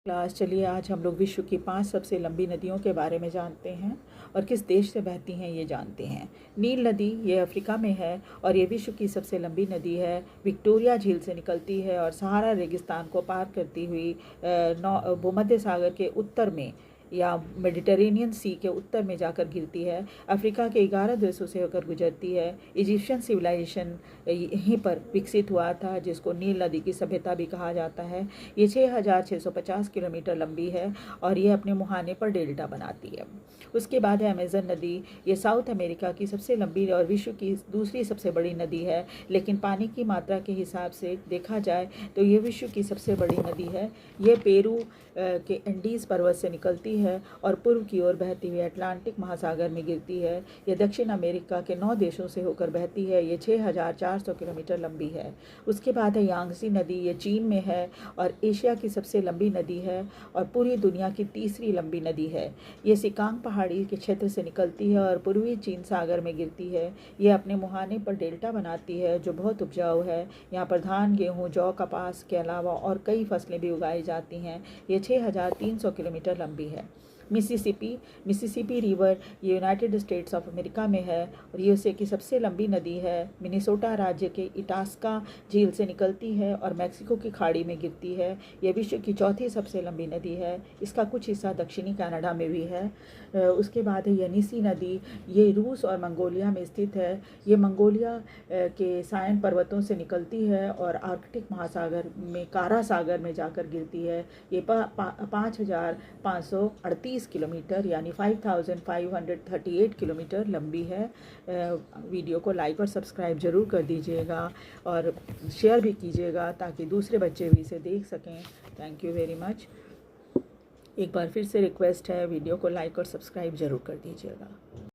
Class चलिए आज हम लोग विश्व की 5 सबसे लंबी नदियों के बारे में जानते हैं और किस देश से बहती हैं ये जानते हैं। नील नदी ये अफ्रीका में है और ये विश्व की सबसे लंबी नदी है। विक्टोरिया झील से निकलती है और सहारा रेगिस्तान को पार करती हुई भूमध्य सागर के उत्तर में या मेडिटेरेनियन सी के उत्तर में जाकर गिरती है। अफ्रीका के 11 देशों से होकर गुजरती है। इजिप्शियन सिविलाइजेशन यहीं पर विकसित हुआ था, जिसको नील नदी की सभ्यता भी कहा जाता है। ये 6,650 किलोमीटर लंबी है और ये अपने मुहाने पर डेल्टा बनाती है। उसके बाद है अमेज़न नदी। ये साउथ अमेरिका की सबसे लंबी और विश्व की दूसरी सबसे बड़ी नदी है, लेकिन पानी की मात्रा के हिसाब से देखा जाए तो ये विश्व की सबसे बड़ी नदी है। ये पेरू के एंडीज़ पर्वत से निकलती है और पूर्व की ओर बहती हुई अटलांटिक महासागर में गिरती है। ये दक्षिण अमेरिका के 9 देशों से होकर बहती है। ये 6,400 किलोमीटर लंबी है। उसके बाद है यांगसी नदी। ये चीन में है और एशिया की सबसे लंबी नदी है और पूरी दुनिया की तीसरी लंबी नदी है। ये सिकांग पहाड़ी के क्षेत्र से निकलती है और पूर्वी चीन सागर में गिरती है। ये अपने मुहाने पर डेल्टा बनाती है जो बहुत उपजाऊ है। यहाँ पर धान, गेहूँ, जौ, कपास के अलावा और कई फसलें भी उगाई जाती हैं। ये 6,300 किलोमीटर लंबी है। मिसिसिपी रिवर ये यूनाइटेड स्टेट्स ऑफ अमेरिका में है और यूएसए की सबसे लंबी नदी है। मिनेसोटा राज्य के इटास्का झील से निकलती है और मैक्सिको की खाड़ी में गिरती है। यह विश्व की चौथी सबसे लंबी नदी है। इसका कुछ हिस्सा दक्षिणी कनाडा में भी है। उसके बाद है यनीसी नदी। ये रूस और मंगोलिया में स्थित है। ये मंगोलिया के सायन पर्वतों से निकलती है और आर्कटिक महासागर में कारा सागर में जाकर गिरती है। ये 5,538 किलोमीटर यानी 5,538 किलोमीटर लंबी है। वीडियो को लाइक और सब्सक्राइब ज़रूर कर दीजिएगा और शेयर भी कीजिएगा ताकि दूसरे बच्चे भी इसे देख सकें। Thank you very much. एक बार फिर से रिक्वेस्ट है, वीडियो को लाइक और सब्सक्राइब ज़रूर कर दीजिएगा।